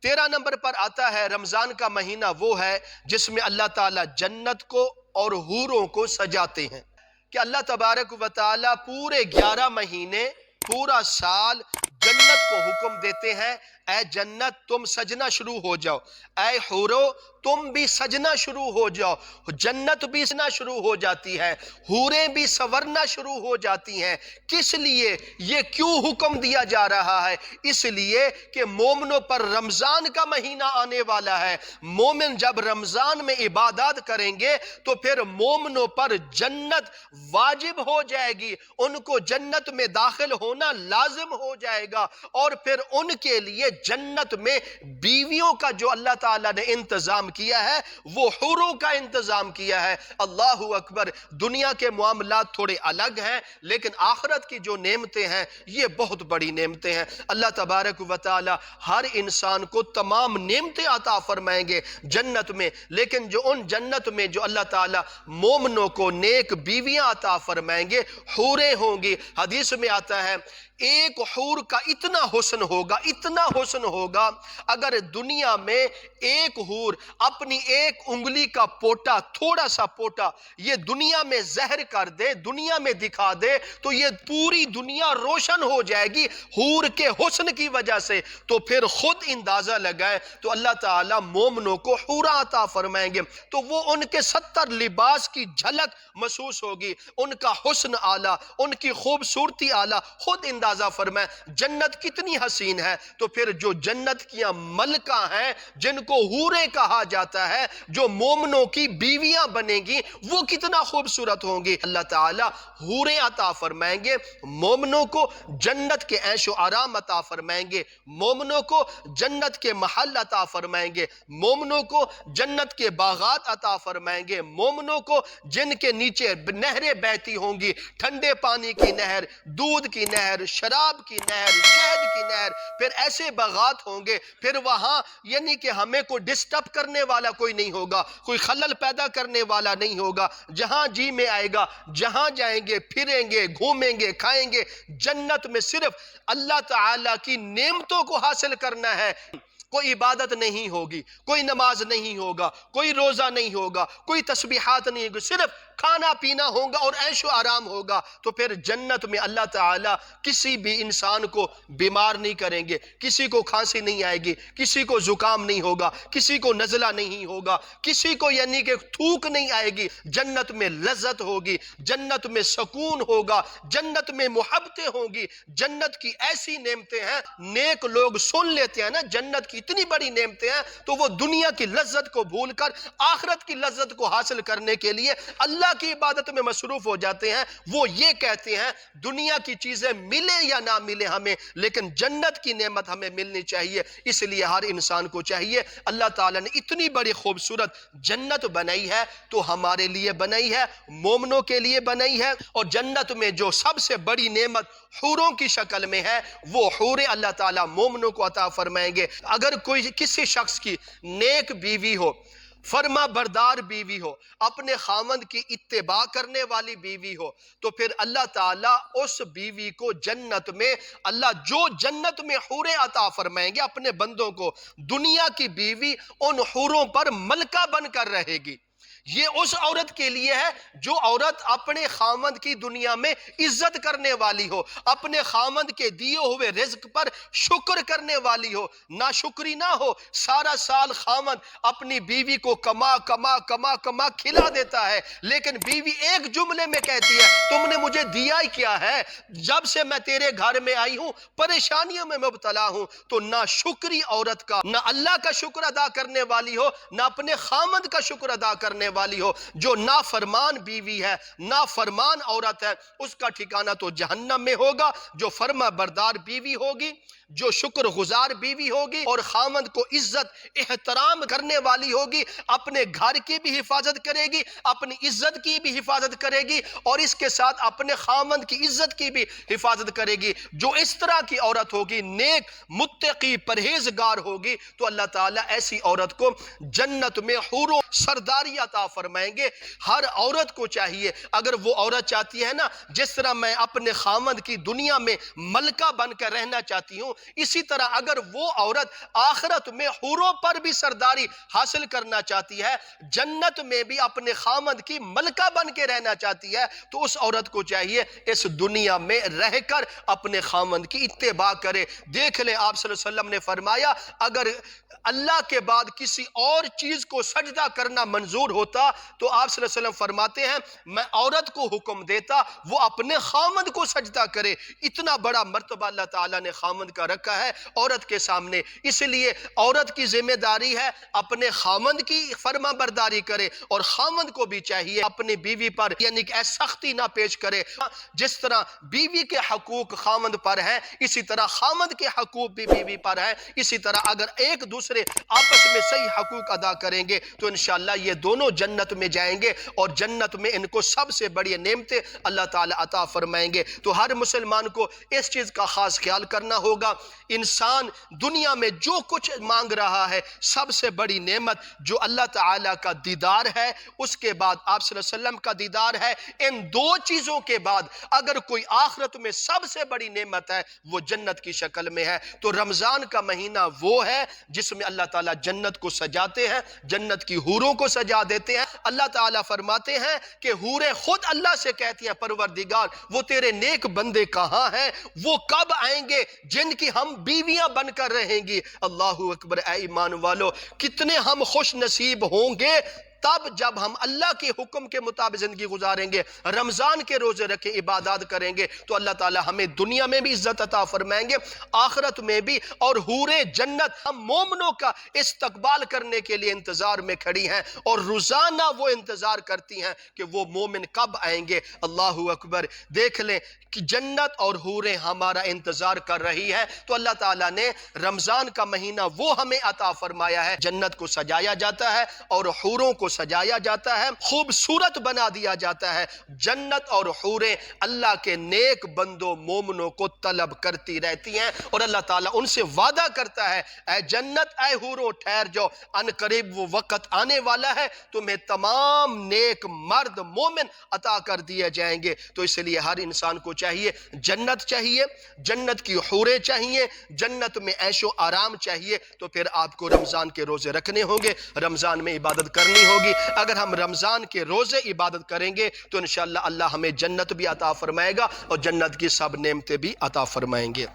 13 number پر آتا ہے رمضان کا مہینہ وہ ہے جس میں اللہ تعالیٰ جنت کو اور حوروں کو سجاتے ہیں، کہ اللہ تبارک و تعالیٰ پورے 11 مہینے پورا سال جنت کو حکم دیتے ہیں، اے جنت تم سجنا شروع ہو جاؤ، اے حورو تم بھی سجنا شروع ہو جاؤ۔ جنت بھی سجنا شروع ہو جاتی ہے، حوریں بھی سورنا شروع ہو جاتی ہیں۔ کس لیے یہ کیوں حکم دیا جا رہا ہے؟ اس لیے کہ مومنوں پر رمضان کا مہینہ آنے والا ہے، مومن جب رمضان میں عبادات کریں گے تو پھر مومنوں پر جنت واجب ہو جائے گی، ان کو جنت میں داخل ہونا لازم ہو جائے گا، اور پھر ان کے لیے جنت میں بیویوں کا جو اللہ تعالیٰ نے انتظام کیا ہے وہ حوروں کا انتظام کیا ہے۔ اللہ اکبر۔ دنیا کے معاملات تھوڑے الگ ہیں لیکن آخرت کی جو نعمتیں ہیں یہ بہت بڑی نعمتیں ہیں۔ اللہ تبارک و تعالی ہر انسان کو تمام نعمتیں عطا فرمائیں گے جنت میں، لیکن جو ان جنت میں جو اللہ تعالیٰ مومنوں کو نیک بیویاں عطا فرمائیں گے، حوریں ہوں گی۔ حدیث میں آتا ہے ایک حور کا اتنا حسن ہوگا، اگر دنیا میں ایک حور اپنی ایک انگلی کا پوٹا، تھوڑا سا پوٹا یہ دنیا میں زہر کر دے، دنیا میں دکھا دے تو یہ پوری دنیا روشن ہو جائے گی حور کے حسن کی وجہ سے۔ تو پھر خود اندازہ لگائیں تو اللہ تعالیٰ مومنوں کو حورا عطا فرمائیں گے تو وہ ان کے 70 لباس کی جھلک محسوس ہوگی، ان کا حسن اعلیٰ، ان کی خوبصورتی اعلیٰ۔ خود اندازہ فرمائیں جنت کتنی حسین ہے، تو پھر جو جنت کی ملکہ ہیں جن کو حوریں کہا جاتا ہے، جو مومنوں کی بیویاں بنیں گی وہ کتنا خوبصورت ہوں گی۔ اللہ تعالیٰ حوریں عطا فرمائیں گے، مومنوں کو جنت کے عیش و آرام عطا فرمائیں گے، مومنوں کو جنت کے محل عطا فرمائیں گے، مومنوں کو جنت کے باغات عطا فرمائیں گے، مومنوں کو جن کے نیچے نہریں بہتی ہوں گی، ٹھنڈے پانی کی نہر، دودھ کی نہر، شراب کی نہر، شہد کی نہر، پھر ایسے باغات ہوں گے، پھر وہاں یعنی کہ ہمیں کوئی ڈسٹرب کرنے والا کوئی نہیں ہوگا، کوئی خلل پیدا کرنے والا نہیں ہوگا، جہاں جی میں آئے گا جہاں جائیں گے، پھریں گے، گھومیں گے، کھائیں گے۔ جنت میں صرف اللہ تعالیٰ کی نعمتوں کو حاصل کرنا ہے، کوئی عبادت نہیں ہوگی، کوئی نماز نہیں ہوگا، کوئی روزہ نہیں ہوگا، کوئی تسبیحات نہیں ہوگی، صرف کھانا پینا ہوگا اور عیش و آرام ہوگا۔ تو پھر جنت میں اللہ تعالیٰ کسی بھی انسان کو بیمار نہیں کریں گے، کسی کو کھانسی نہیں آئے گی، کسی کو زکام نہیں ہوگا، کسی کو نزلہ نہیں ہوگا، کسی کو یعنی کہ تھوک نہیں آئے گی۔ جنت میں لذت ہوگی، جنت میں سکون ہوگا، جنت میں محبتیں ہوں گی۔ جنت کی ایسی نعمتیں ہیں، نیک لوگ سن لیتے ہیں نا جنت کی اتنی بڑی نعمتیں ہیں تو وہ دنیا کی لذت کو بھول کر آخرت کی لذت کو حاصل کرنے کے لیے اللہ کی عبادت میں مصروف ہو جاتے ہیں۔ وہ یہ کہتے ہیں دنیا کی چیزیں ملے یا نہ ملے ہمیں، لیکن جنت کی نعمت ہمیں ملنی چاہیے۔ اس لیے ہر انسان کو چاہیے، اللہ تعالیٰ نے اتنی بڑی خوبصورت جنت بنائی ہے تو ہمارے لیے بنائی ہے، مومنوں کے لیے بنائی ہے، اور جنت میں جو سب سے بڑی نعمت حوروں کی شکل میں ہے وہ حوریں اللہ تعالیٰ مومنوں کو عطا فرمائیں گے۔ اگر کوئی کسی شخص کی نیک بیوی ہو، فرما بردار بیوی ہو، اپنے خاوند کی اتباع کرنے والی بیوی ہو، تو پھر اللہ تعالیٰ اس بیوی کو جنت میں جو جنت میں حوریں عطا فرمائیں گے اپنے بندوں کو، دنیا کی بیوی ان حوروں پر ملکہ بن کر رہے گی۔ یہ اس عورت کے لیے ہے جو عورت اپنے خاوند کی دنیا میں عزت کرنے والی ہو، اپنے خاوند کے دیے ہوئے رزق پر شکر کرنے والی ہو، ناشکری نہ ہو۔ سارا سال خاوند اپنی بیوی کو کما کما کما کما کھلا دیتا ہے، لیکن بیوی ایک جملے میں کہتی ہے تم نے مجھے دیا ہی کیا ہے؟ جب سے میں تیرے گھر میں آئی ہوں پریشانیوں میں مبتلا ہوں۔ تو نہ شکری عورت کا، نہ اللہ کا شکر ادا کرنے والی ہو، نہ اپنے خاوند کا شکر ادا کرنے والی ہو۔ جو نافرمان بیوی ہے، نافرمان عورت ہے، اس کا ٹھکانہ تو جہنم میں ہوگا۔ جو فرما بردار بیوی ہوگی، جو شکر گزار بیوی ہوگی اور خاوند کو عزت احترام کرنے والی ہوگی، اپنے گھر کی بھی حفاظت کرے گی، اپنی عزت کی بھی حفاظت کرے گی، اور اس کے ساتھ اپنے خاوند کی عزت کی بھی حفاظت کرے گی۔ جو اس طرح کی عورت ہوگی، نیک متقی پرہیزگار ہوگی، تو اللہ تعالیٰ ایسی عورت کو جنت میں حوروں سرداری عطا عطا فرمائیں گے۔ ہر عورت کو چاہیے، اگر وہ عورت چاہتی ہے نا جس طرح میں اپنے خاوند کی دنیا میں ملکہ بن کر رہنا چاہتی ہوں، اسی طرح اگر وہ عورت آخرت میں حوروں پر بھی سرداری حاصل کرنا چاہتی ہے، جنت میں بھی اپنے خاوند کی ملکہ بن کے رہنا چاہتی ہے، تو اس عورت کو چاہیے اس دنیا میں رہ کر اپنے خاوند کی اتباع کرے۔ دیکھ لیں آپ صلی اللہ علیہ وسلم نے فرمایا اگر اللہ کے بعد کسی اور چیز کو سجدہ کرنا منظور ہوتا تو آپ صلی اللہ علیہ وسلم فرماتے ہیں میں عورت کو حکم دیتا وہ اپنے خاوند کو سجدہ کرے۔ اتنا بڑا مرتبہ اللہ تعالیٰ نے خاوند کا رکھا ہے عورت کے سامنے، اس لیے عورت کی ذمہ داری ہے اپنے خاوند کی فرما برداری کرے، اور خاوند کو بھی چاہیے اپنی بیوی پر یعنی کہ سختی نہ پیش کرے۔ جس طرح بیوی کے حقوق خاوند پر ہیں اسی طرح خاوند کے حقوق بھی بیوی پر ہیں، اسی طرح اگر ایک دوسرے آپس میں صحیح حقوق ادا کریں گے تو انشاءاللہ یہ دونوں جنت میں جائیں گے، اور جنت میں ان کو سب سے بڑی نعمتیں اللہ تعالیٰ عطا فرمائیں گے۔ تو ہر مسلمان کو اس چیز کا خاص خیال کرنا ہوگا، انسان دنیا میں جو کچھ مانگ رہا ہے سب سے بڑی نعمت جو اللہ تعالیٰ کا دیدار ہے، اس کے بعد آپ صلی اللہ علیہ وسلم کا دیدار ہے، ان دو چیزوں کے بعد اگر کوئی آخرت میں سب سے بڑی نعمت ہے وہ جنت کی شکل میں ہے۔ تو رمضان کا مہینہ وہ ہے جس میں اللہ تعالیٰ جنت کو سجاتے ہیں، جنت کی حوروں کو سجا دیتے ہیں۔ اللہ تعالیٰ فرماتے ہیں کہ حوریں خود اللہ سے کہتی ہیں پروردگار وہ تیرے نیک بندے کہاں ہیں، وہ کب آئیں گے جن کی ہم بیویاں بن کر رہیں گی۔ اللہ اکبر، اے ایمان والو کتنے ہم خوش نصیب ہوں گے تب جب ہم اللہ کے حکم کے مطابق زندگی گزاریں گے، رمضان کے روزے رکھیں، عبادات کریں گے، تو اللہ تعالیٰ ہمیں دنیا میں بھی عزت عطا فرمائیں گے، آخرت میں بھی، اور حوریں جنت ہم مومنوں کا استقبال کرنے کے لیے انتظار میں کھڑی ہیں، اور روزانہ وہ انتظار کرتی ہیں کہ وہ مومن کب آئیں گے۔ اللہ اکبر، دیکھ لیں کہ جنت اور حوریں ہمارا انتظار کر رہی ہے۔ تو اللہ تعالیٰ نے رمضان کا مہینہ وہ ہمیں عطا فرمایا ہے، جنت کو سجایا جاتا ہے اور حوروں کو سجایا جاتا ہے، خوبصورت بنا دیا جاتا ہے۔ جنت اور حوریں اللہ کے نیک بندوں مومنوں کو طلب کرتی رہتی ہیں، اور اللہ تعالیٰ ان سے وعدہ کرتا ہے اے جنت اے حوروں ٹھہر جاؤ، ان قریب وہ وقت آنے والا ہے تمہیں تمام نیک مرد مومن عطا کر دیے جائیں گے۔ تو اس لیے ہر انسان کو چاہیے جنت چاہیے، جنت کی حوریں چاہیے، جنت میں عیش و آرام چاہیے، تو پھر آپ کو رمضان کے روزے رکھنے ہوں گے، رمضان میں عبادت کرنی ہوگی۔ اگر ہم رمضان کے روزے عبادت کریں گے تو انشاءاللہ اللہ ہمیں جنت بھی عطا فرمائے گا اور جنت کی سب نعمتیں بھی عطا فرمائیں گے۔